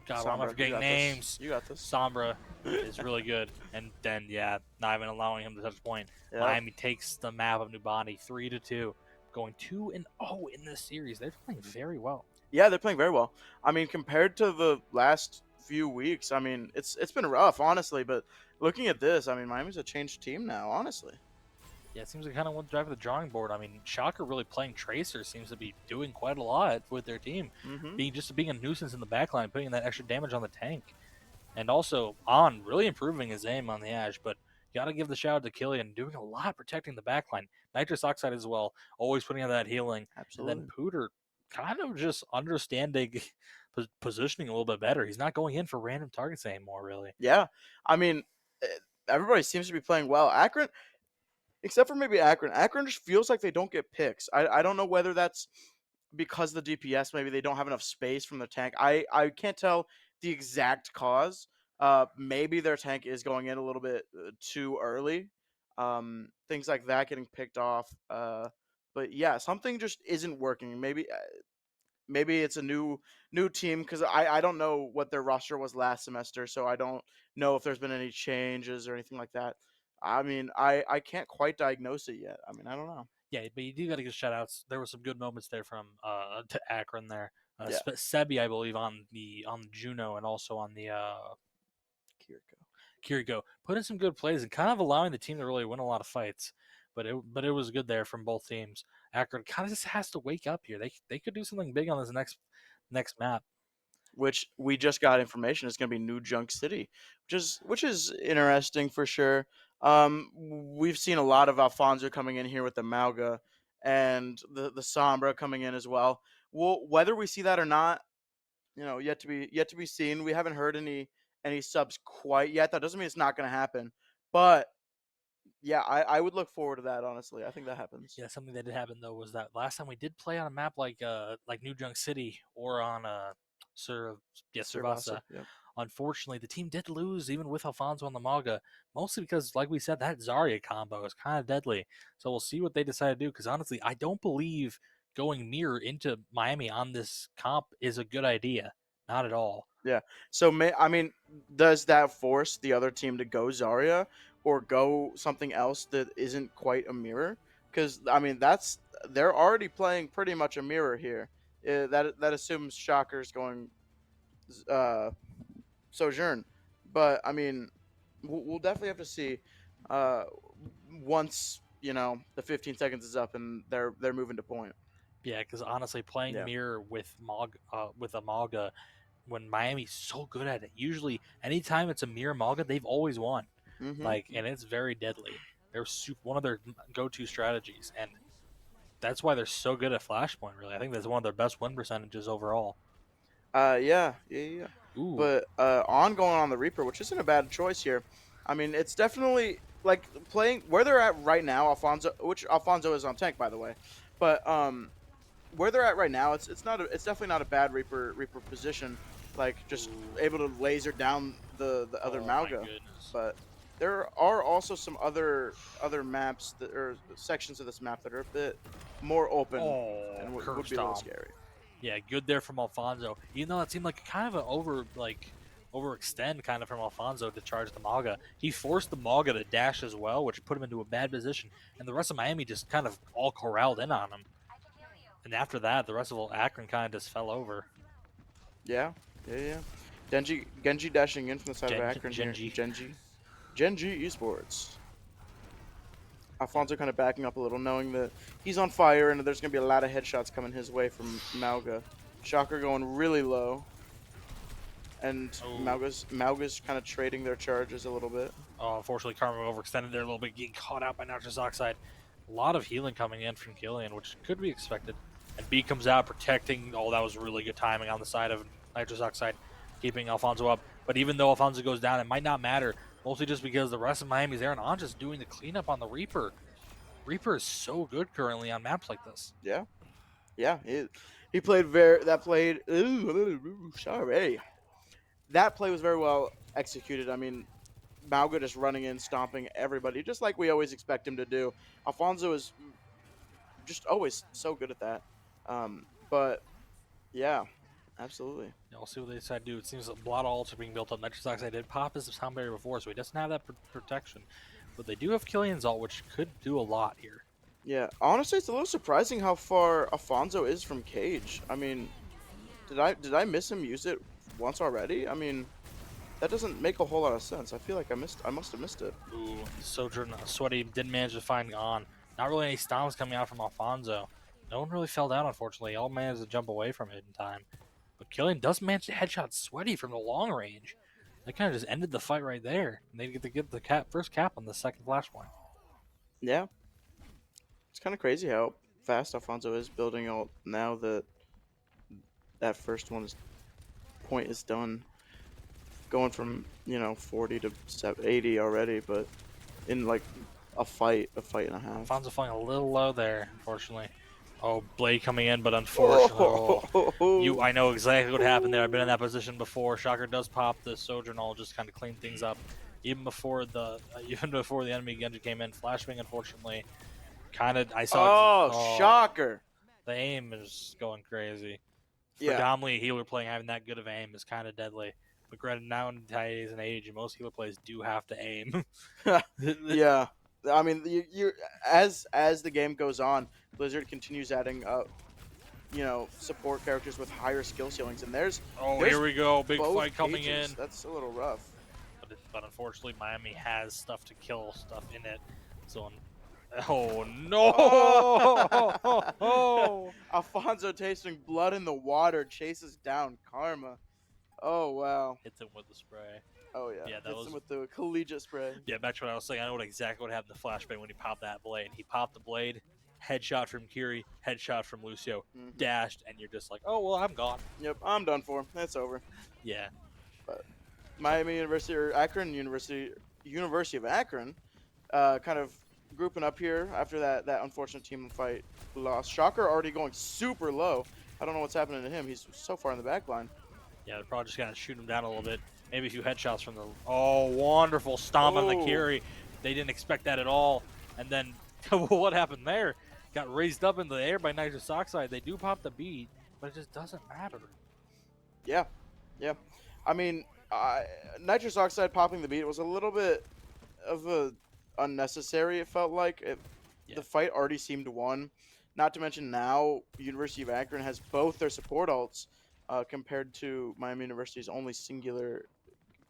God, why am I forgetting names? You got this. Sombra is really good. And then, yeah, not even allowing him to touch point. Yep. Miami takes the map of Nubani 3-2, going 2-0 in this series. They're playing very well. Yeah, they're playing very well. I mean, compared to the last few weeks, I mean, it's been rough, honestly. But looking at this, I mean, Miami's a changed team now, honestly. Yeah, it seems like kind of want to drive to the drawing board. I mean, Shocker really playing Tracer seems to be doing quite a lot with their team. Mm-hmm. Being a nuisance in the backline, putting that extra damage on the tank. And also, On really improving his aim on the Ash, but you got to give the shout out to Killian, doing a lot protecting the backline. Nitrous Oxide as well, always putting out that healing. Absolutely. And then Pooter kind of just understanding positioning a little bit better. He's not going in for random targets anymore, really. Yeah, I mean, eh, everybody seems to be playing well. Akron, except for maybe Akron. Akron just feels like they don't get picks. I don't know whether that's because of the DPS, maybe they don't have enough space from the tank. I can't tell the exact cause. Maybe their tank is going in a little bit too early. Things like that getting picked off. But yeah, something just isn't working. Maybe it's a new team because I don't know what their roster was last semester, so I don't know if there's been any changes or anything like that. I mean, I can't quite diagnose it yet. I mean, I don't know. Yeah, but you do got to give shout outs. There were some good moments there from to Akron there. Yeah, Sebi, I believe, on the Juno and also on the Kiriko. Kiriko, put in some good plays and kind of allowing the team to really win a lot of fights. But it was good there from both teams. Akron kind of just has to wake up here. They could do something big on this next map. Which we just got information is going to be New Junk City, which is interesting for sure. We've seen a lot of Alfonso coming in here with the Malga and the Sombra coming in as well. Well, whether we see that or not, yet to be seen. We haven't heard any subs quite yet. That doesn't mean it's not going to happen, but yeah, I would look forward to that. Honestly, I think that happens. Yeah, something that did happen though was that last time we did play on a map like New Junk City or on Sir Servasa, Servasa. yep. Unfortunately, the team did lose even with Alfonso on the Maga, mostly because, like we said, that Zarya combo is kind of deadly. So we'll see what they decide to do. Because honestly, I don't believe going mirror into Miami on this comp is a good idea. Not at all. Yeah. So I mean, does that force the other team to go Zarya or go something else that isn't quite a mirror? Because I mean, they're already playing pretty much a mirror here. That assumes Shocker's going uh, Sojourn, but I mean, we'll definitely have to see uh, once the 15 seconds is up and they're moving to point. Yeah, because honestly, playing Yeah. mirror with a Maga when Miami's so good at it. Usually, anytime it's a mirror Maga, they've always won. Hmm. And it's very deadly. They're one of their go-to strategies, and that's why they're so good at Flashpoint. Really, I think that's one of their best win percentages overall. Yeah. Ooh, But on going on the Reaper, which isn't a bad choice here. I mean, it's definitely like playing where they're at right now. Which Alfonso is on tank, by the way, but where they're at right now, it's definitely not a bad Reaper position. Like just ooh, able to laser down the other oh my Malga, goodness. but there are also some other maps that or sections of this map that are a bit more open Oh, and curb would be a little stomp. scary. Yeah, good there from Alfonso. Even though it seemed like kind of an overextend kind of from Alfonso to charge the Maga. He forced the Maga to dash as well, which put him into a bad position. And the rest of Miami just kind of all corralled in on him. And after that, the rest of Akron kind of just fell over. Yeah. Genji dashing in from the side of Akron here. Genji. Genji Esports. Alfonso kind of backing up a little, knowing that he's on fire and there's going to be a lot of headshots coming his way from Malga. Shocker going really low, and Oh, Malga's kind of trading their charges a little bit. unfortunately, Karma overextended there a little bit, getting caught out by nitrous oxide. A lot of healing coming in from Killian, which could be expected. And B comes out protecting. Oh, that was really good timing on the side of nitrous oxide, keeping Alfonso up. But even though Alfonso goes down, it might not matter, mostly just because the rest of Miami's there and on just doing the cleanup on the Reaper. Reaper is so good currently on maps like this. Yeah, yeah. He played very that played. Ooh, sorry. That play was very well executed. I mean, Malga just running in, stomping everybody, just like we always expect him to do. Alfonso is just always so good at that. But yeah, absolutely. Yeah, we'll see what they decide to do. It seems a lot of ults are being built up. Nitrous oxide did pop his sound barrier before, so he doesn't have that protection. But they do have Killian's ult, which could do a lot here. Yeah, honestly, it's a little surprising how far Alfonso is from Cage. I mean, did I miss him use it once already? I mean, that doesn't make a whole lot of sense. I feel like I must have missed it. Ooh, Sojourn Sweaty didn't manage to find on. Not really any stomps coming out from Alfonso. No one really fell down, unfortunately. All managed to jump away from it in time. But Killian does manage to headshot Sweaty from the long range. That kind of just ended the fight right there. And they get to get the first cap on the second flashpoint. Yeah, it's kind of crazy how fast Alfonso is building ult now that that first one's point is done. Going from 40 to 80 already, but in like a fight and a half. Alfonso falling a little low there, unfortunately. Oh, Blade coming in, but unfortunately, I know exactly what happened there. I've been in that position before. Shocker does pop the Sojourner, just kind of clean things up. Even before the enemy Genji came in, Flashbang, unfortunately, I saw. Shocker! The aim is going crazy. Yeah. Predominantly, a healer playing having that good of aim is kind of deadly. But granted, now in today's and age, most healer plays do have to aim. Yeah. I mean, you as the game goes on, Blizzard continues adding support characters with higher skill ceilings, and there's here we go, big fight coming pages. in. That's a little rough. But unfortunately, Miami has stuff to kill, stuff in it. So, oh no! Oh. Alfonso tasting blood in the water chases down Karma. Oh wow! Hits him with the spray. Oh yeah, yeah, that hits him with the collegiate spray. Yeah, back to what I was saying. I know exactly what happened to Flashbang when he popped that blade. He popped the blade, headshot from Kiri, headshot from Lucio, dashed, and you're just like, oh well, I'm gone. Yep, I'm done for. That's over. Yeah. But Miami University or Akron University of Akron, kind of grouping up here after that unfortunate team fight loss. Shocker already going super low. I don't know what's happening to him. He's so far in the back line. Yeah, they're probably just gonna shoot him down a little bit. Maybe a few headshots from the. Oh, wonderful stomp on the Kiri. They didn't expect that at all. And then, what happened there? Got raised up in the air by nitrous oxide. They do pop the beat, but it just doesn't matter. Yeah, yeah. I mean, nitrous oxide popping the beat was a little bit of a unnecessary. It felt like the fight already seemed won. Not to mention now, University of Akron has both their support ults compared to Miami University's only singular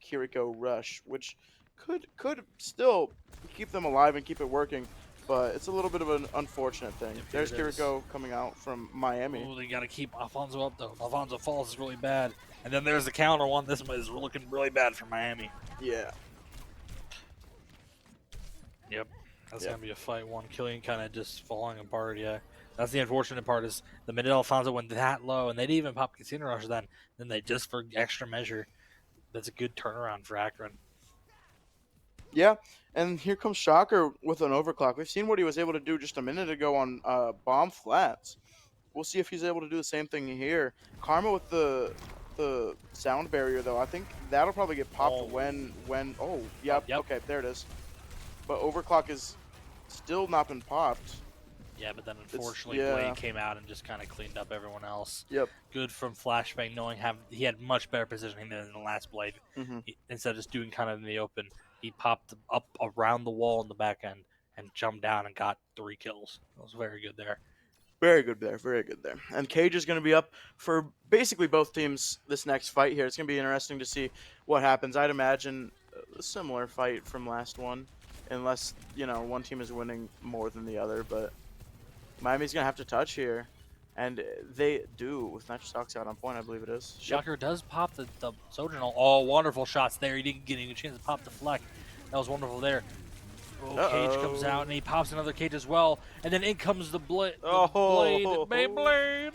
Kiriko rush, which could still keep them alive and keep it working. But it's a little bit of an unfortunate thing. There's Kiriko coming out from Miami. Oh, they got to keep Alfonso up, though. Alfonso falls is really bad. And then there's the counter one. This one is looking really bad for Miami. Yeah. Yep. That's going to be a fight one. Killian kind of just falling apart, yeah. That's the unfortunate part is the minute Alfonso went that low, and they didn't even pop Casino Rush then they just, for extra measure, that's a good turnaround for Akron. Yeah, and here comes Shocker with an overclock. We've seen what he was able to do just a minute ago on Bomb Flats. We'll see if he's able to do the same thing here. Karma with the sound barrier, though. I think that'll probably get popped when. Oh, yep. Okay, there it is. But overclock is still not been popped. Yeah, but then unfortunately Blade came out and just kind of cleaned up everyone else. Yep. Good from Flashbang, knowing he had much better positioning than the last Blade. Instead of just doing kind of in the open, he popped up around the wall in the back end and jumped down and got 3 kills. That was very good there. Very good there. Very good there. And Cage is going to be up for basically both teams this next fight here. It's going to be interesting to see what happens. I'd imagine a similar fight from last one, unless, one team is winning more than the other. But Miami's going to have to touch here. And they do with nitrous oxide on point, I believe it is. Shocker does pop the Sojourner. Oh, wonderful shots there. He didn't get any chance to pop the Fleck. That was wonderful there. Cage comes out and he pops another Cage as well. And then in comes the Blade. Beyblade,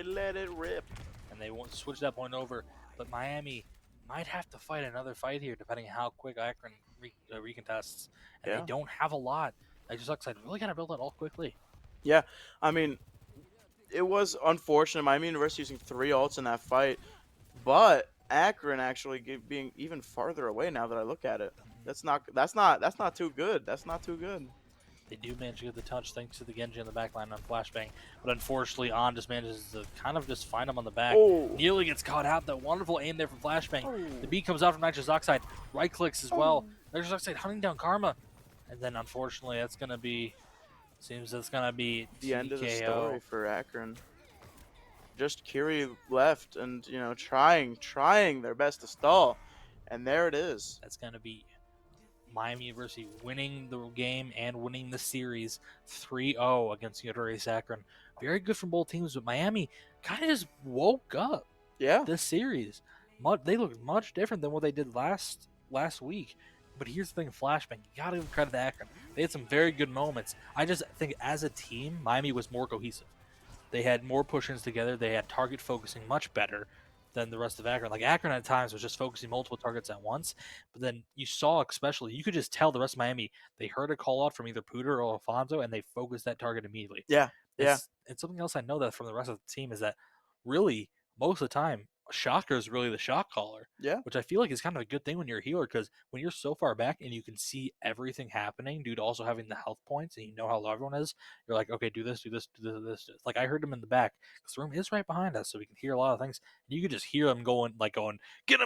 let it rip. And they want to switch that point over. But Miami might have to fight another fight here, depending on how quick Akron recontests. And they don't have a lot. Nitrous oxide really got to build that all quickly. Yeah, I mean, it was unfortunate. Miami University using 3 ults in that fight, but Akron actually being even farther away now that I look at it. That's not too good. That's not too good. They do manage to get the touch thanks to the Genji on the back line on Flashbang, but unfortunately On just manages to kind of just find him on the back. Nearly gets caught out. That wonderful aim there from Flashbang. The beat comes out from Nitrous Oxide. Right clicks as well. Nitrous Oxide hunting down Karma. And then unfortunately that's going to be... Seems that's going to be the TKO. End of the story for Akron. Just Kiri left and, trying their best to stall. And there it is. That's going to be Miami University winning the game and winning the series 3-0 against Ulias Akron. Very good from both teams, but Miami kind of just woke up this series. They look much different than what they did last week. But here's the thing, Flashbang, you got to give credit to Akron. They had some very good moments. I just think as a team, Miami was more cohesive. They had more push-ins together. They had target focusing much better than the rest of Akron. Like Akron at times was just focusing multiple targets at once, but then you saw especially you could just tell the rest of Miami they heard a call out from either Pooter or Alfonso and they focused that target immediately. Yeah, yeah, It's something else I know that from the rest of the team is that really most of the time Shocker is really the shot caller, yeah. which I feel like is kind of a good thing when you're a healer because when you're so far back and you can see everything happening due to also having the health points and you know how low everyone is, you're like, okay, do this, do this, do this, do this. Like I heard him in the back because the room is right behind us, so we can hear a lot of things. And you could just hear them going, get him,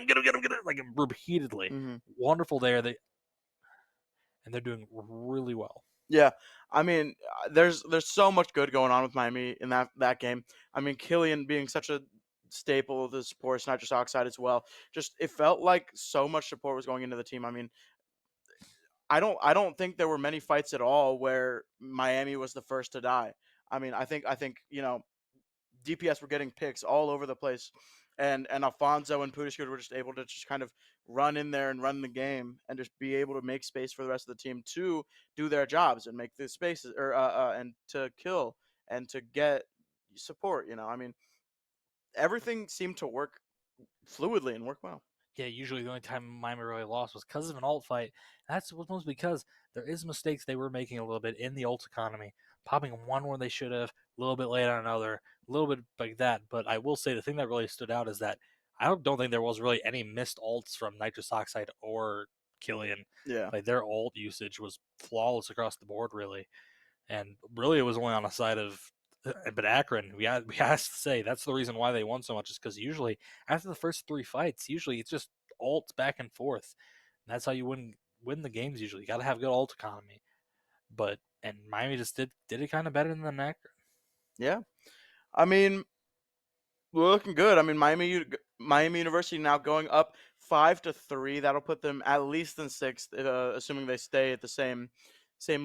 get him, get him, get him, like repeatedly. Hmm. Wonderful there. They're doing really well. Yeah, I mean, there's so much good going on with Miami in that game. I mean, Killian being such a staple of the support, it's not just Oxide as well. Just it felt like so much support was going into the team. I mean, I don't think there were many fights at all where Miami was the first to die. I mean, I think DPS were getting picks all over the place, and Alfonso and Pudishkud were just able to just kind of run in there and run the game and just be able to make space for the rest of the team to do their jobs and make the spaces or and to kill and to get support. I mean, everything seemed to work fluidly and work well. Yeah, usually the only time Miami really lost was because of an alt fight. That's mostly because there is mistakes they were making a little bit in the alt economy, popping one where they should have, a little bit late on another, a little bit like that. But I will say the thing that really stood out is that I don't think there was really any missed alts from Nitrous Oxide or Killian. Yeah, Like their alt usage was flawless across the board, really. And really, it was only on the side of, but Akron. We have to say that's the reason why they won so much is because usually after the first three fights, usually it's just alts back and forth. And that's how you win the games. Usually, you got to have good alt economy. But and Miami just did it kind of better than Akron. yeah. I mean, we're looking good. I mean, Miami University now going up 5-3. That'll put them at least in sixth, assuming they stay at the same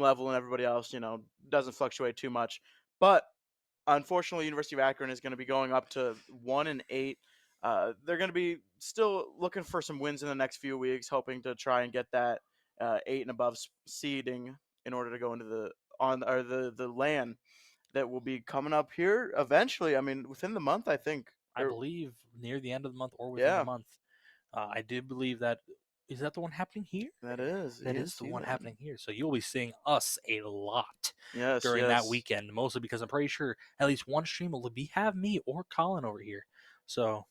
level, and everybody else, doesn't fluctuate too much. But unfortunately, University of Akron is going to be going up to 1-8. They're going to be still looking for some wins in the next few weeks, hoping to try and get that 8 and above seeding in order to go into the LAN that will be coming up here eventually. I mean, within the month, I think. I believe near the end of the month or within the Yeah, month. I did believe that. Is that the one happening here? that is That is the ESC one land. happening here. So you'll be seeing us a lot Yes, during that yes. weekend, mostly because I'm pretty sure at least one stream will have me or Colin over here. So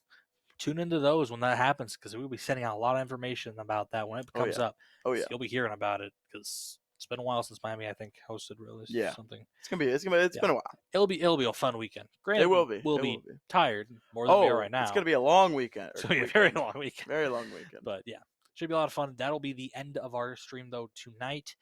tune into those when that happens because we'll be sending out a lot of information about that when it Oh comes yeah. up. Oh So yeah. you'll be hearing about it because it's been a while since Miami, I think, hosted really Yeah. something. It's Yeah, been a while. it'll be a fun weekend. It Granted, will be. we'll It will be be. tired more than we are Oh, right it's now. gonna be a long weekend or So yeah, very weekend. long weekend. Very long weekend. But yeah, should be a lot of fun. That'll be the end of our stream though tonight.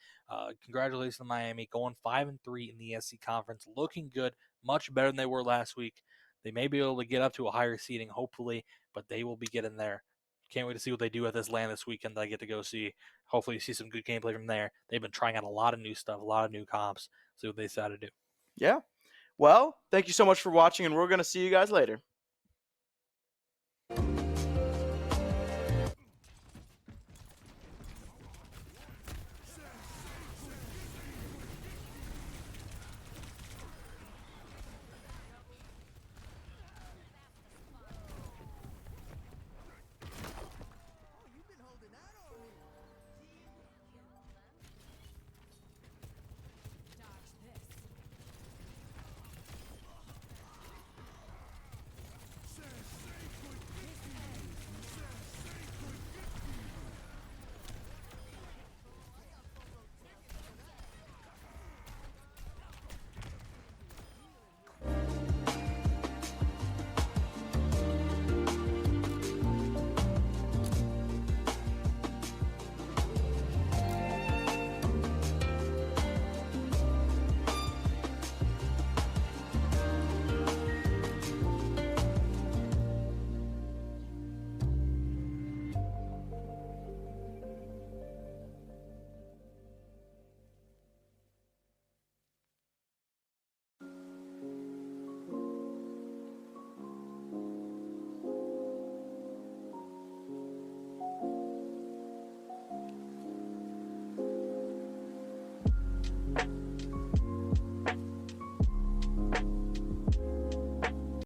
Congratulations to Miami going 5-3 in the ESC conference, looking good, much better than they were last week. They may be able to get up to a higher seeding, hopefully, but they will be getting there. Can't wait to see what they do at this LAN this weekend that I get to go see. Hopefully, see some good gameplay from there. They've been trying out a lot of new stuff, a lot of new comps. See what they decide to do. Yeah. Well, thank you so much for watching, and we're gonna see you guys later.